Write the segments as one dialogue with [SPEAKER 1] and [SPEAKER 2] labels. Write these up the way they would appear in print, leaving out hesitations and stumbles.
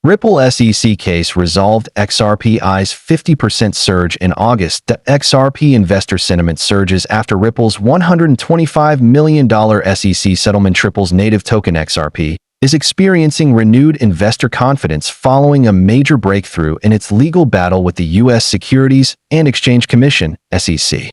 [SPEAKER 1] Ripple SEC case resolved XRP's 50% surge in August. The XRP investor sentiment surges after Ripple's $125 million SEC settlement. Ripple's native token XRP is experiencing renewed investor confidence following a major breakthrough in its legal battle with the U.S. Securities and Exchange Commission, SEC.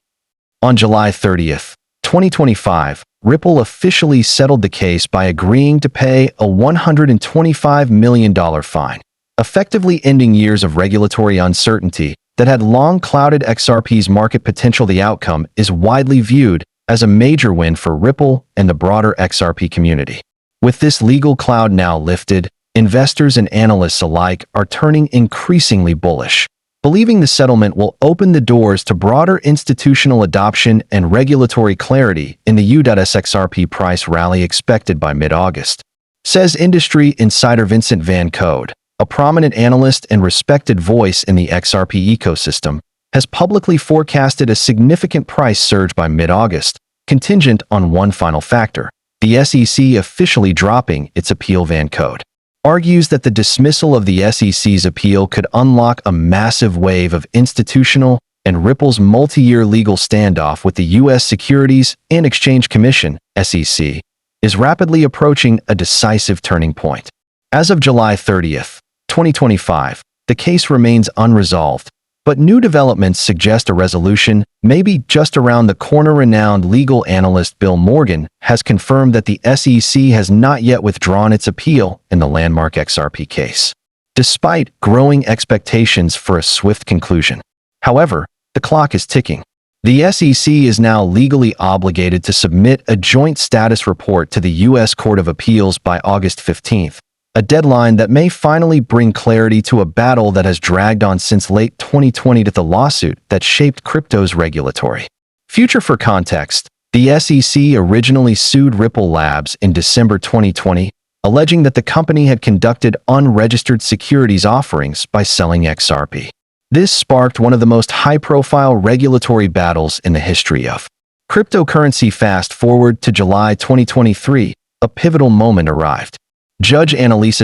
[SPEAKER 1] On July 30th, 2025, Ripple officially settled the case by agreeing to pay a $125 million fine, effectively ending years of regulatory uncertainty that had long clouded XRP's market potential. The outcome is widely viewed as a major win for Ripple and the broader XRP community. With this legal cloud now lifted, investors and analysts alike are turning increasingly bullish, believing the settlement will open the doors to broader institutional adoption and regulatory clarity in the U.S. XRP price rally expected by mid-August, says industry insider Vincent Van Code, a prominent analyst and respected voice in the XRP ecosystem, has publicly forecasted a significant price surge by mid-August, contingent on one final factor: the SEC officially dropping its appeal. Van Code argues that the dismissal of the SEC's appeal could unlock a massive wave of institutional and Ripple's multi-year legal standoff with the U.S. Securities and Exchange Commission, SEC, is rapidly approaching a decisive turning point. As of July 30th, 2025, the case remains unresolved, but new developments suggest a resolution may be just around the corner. Renowned legal analyst Bill Morgan has confirmed that the SEC has not yet withdrawn its appeal in the landmark XRP case, despite growing expectations for a swift conclusion. However, the clock is ticking. The SEC is now legally obligated to submit a joint status report to the U.S. Court of Appeals by August 15th, a deadline that may finally bring clarity to a battle that has dragged on since late 2020 to the lawsuit that shaped crypto's regulatory future. For context, the SEC originally sued Ripple Labs in December 2020, alleging that the company had conducted unregistered securities offerings by selling XRP. This sparked one of the most high-profile regulatory battles in the history of cryptocurrency. Fast forward to July 2023, a pivotal moment arrived. Judge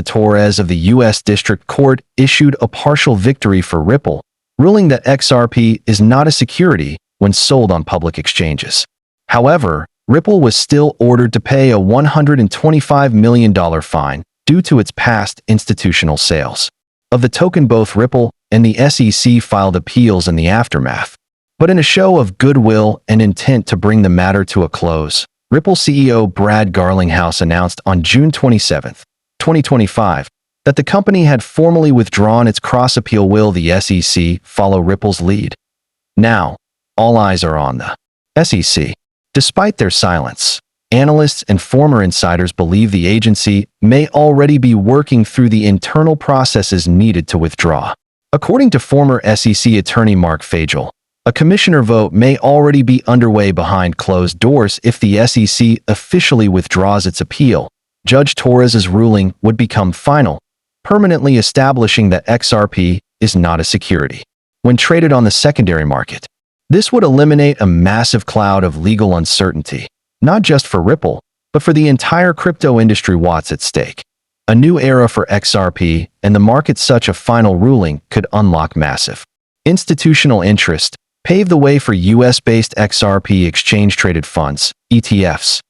[SPEAKER 1] Torres of the U.S. District Court issued a partial victory for Ripple, ruling that XRP is not a security when sold on public exchanges. However, Ripple was still ordered to pay a $125 million fine due to its past institutional sales of the token. Both Ripple and the SEC filed appeals in the aftermath. But in a show of goodwill and intent to bring the matter to a close, Ripple CEO Brad Garlinghouse announced on June 27, 2025, that the company had formally withdrawn its cross-appeal. Will the SEC follow Ripple's lead? Now, all eyes are on the SEC. Despite their silence, analysts and former insiders believe the agency may already be working through the internal processes needed to withdraw. According to former SEC attorney Marc Fagel, a commissioner vote may already be underway behind closed doors. If the SEC officially withdraws its appeal, Judge Torres' ruling would become final, permanently establishing that XRP is not a security when traded on the secondary market. This would eliminate a massive cloud of legal uncertainty, not just for Ripple, but for the entire crypto industry. What's at stake? A new era for XRP and the market. Such a final ruling could unlock massive institutional interest, pave the way for U.S.-based XRP exchange-traded funds, ETFs,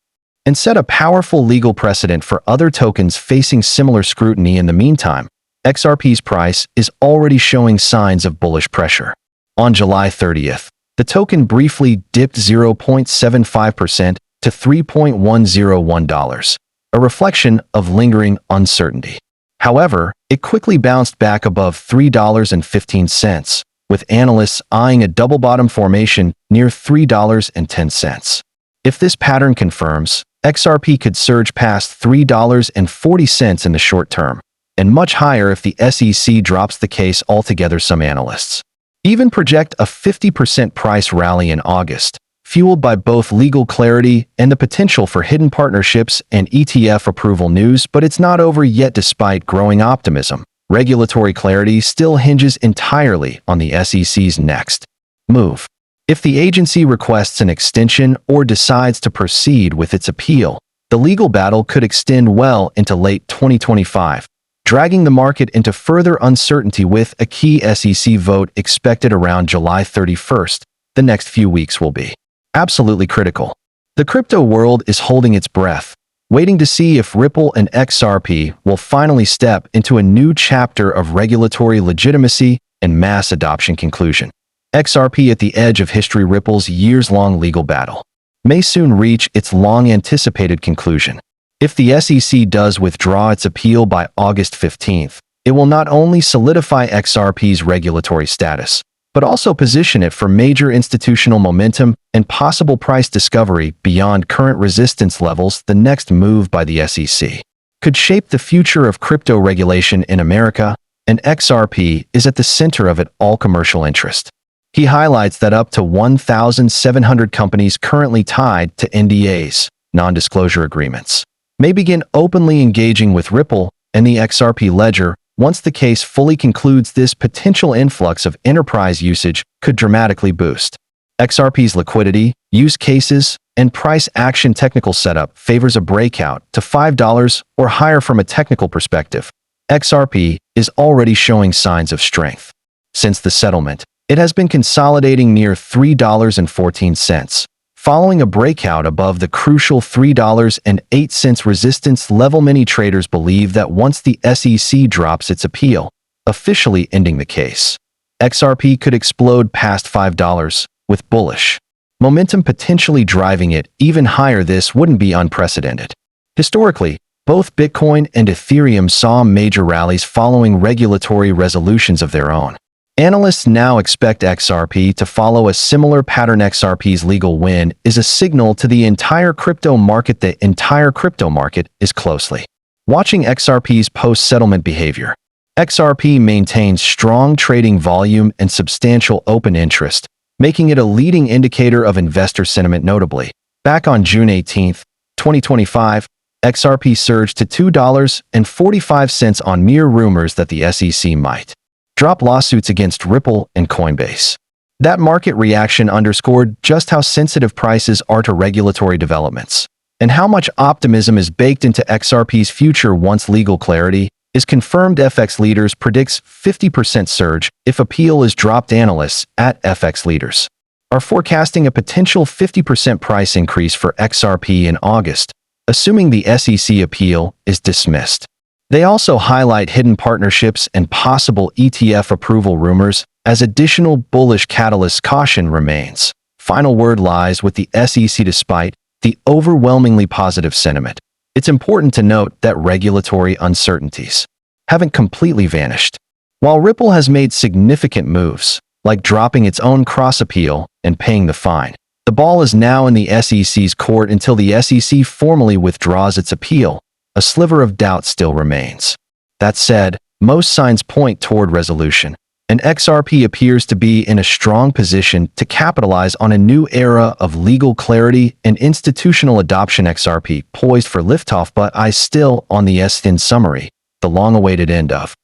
[SPEAKER 1] and set a powerful legal precedent for other tokens facing similar scrutiny. In the meantime, XRP's price is already showing signs of bullish pressure. On July 30th, the token briefly dipped 0.75% to $3.101, a reflection of lingering uncertainty. However, it quickly bounced back above $3.15, with analysts eyeing a double bottom formation near $3.10. If this pattern confirms, XRP could surge past $3.40 in the short term, and much higher if the SEC drops the case altogether. Some analysts even project a 50% price rally in August, fueled by both legal clarity and the potential for hidden partnerships and ETF approval news. But it's not over yet. Despite growing optimism, regulatory clarity still hinges entirely on the SEC's next move. If the agency requests an extension or decides to proceed with its appeal, the legal battle could extend well into late 2025, dragging the market into further uncertainty with a key SEC vote expected around July 31st. The next few weeks will be absolutely critical. The crypto world is holding its breath, waiting to see if Ripple and XRP will finally step into a new chapter of regulatory legitimacy and mass adoption conclusion. XRP at the edge of history. Ripple's years-long legal battle may soon reach its long-anticipated conclusion. If the SEC does withdraw its appeal by August 15th, it will not only solidify XRP's regulatory status, but also position it for major institutional momentum and possible price discovery beyond current resistance levels. The next move by the SEC could shape the future of crypto regulation in America, and XRP is at the center of it all. Commercial interest. He highlights that up to 1,700 companies currently tied to NDAs, non-disclosure agreements, may begin openly engaging with Ripple and the XRP ledger. Once the case fully concludes, this potential influx of enterprise usage could dramatically boost XRP's liquidity, use cases, and price action. Technical setup favors a breakout to $5 or higher. From a technical perspective, XRP is already showing signs of strength. Since the settlement, it has been consolidating near $3.14, following a breakout above the crucial $3.08 resistance level. Many traders believe that once the SEC drops its appeal, officially ending the case, XRP could explode past $5, with bullish momentum potentially driving it even higher. This wouldn't be unprecedented. Historically, both Bitcoin and Ethereum saw major rallies following regulatory resolutions of their own. Analysts now expect XRP to follow a similar pattern. XRP's legal win is a signal to the entire crypto market. The entire crypto market is closely watching XRP's post-settlement behavior. XRP maintains strong trading volume and substantial open interest, making it a leading indicator of investor sentiment. Notably, back on June 18, 2025, XRP surged to $2.45 on mere rumors that the SEC might drop lawsuits against Ripple and Coinbase. That market reaction underscored just how sensitive prices are to regulatory developments, and how much optimism is baked into XRP's future once legal clarity is confirmed. FX Leaders predicts 50% surge if appeal is dropped. Analysts at FX Leaders are forecasting a potential 50% price increase for XRP in August, assuming the SEC appeal is dismissed. They also highlight hidden partnerships and possible ETF approval rumors as additional bullish catalysts. Caution remains. Final word lies with the SEC. Despite the overwhelmingly positive sentiment, it's important to note that regulatory uncertainties haven't completely vanished. While Ripple has made significant moves, like dropping its own cross-appeal and paying the fine, the ball is now in the SEC's court. Until the SEC formally withdraws its appeal, a sliver of doubt still remains. That said, most signs point toward resolution, and XRP appears to be in a strong position to capitalize on a new era of legal clarity and institutional adoption. XRP poised for liftoff, but eyes still on the S-thin summary, the long-awaited end of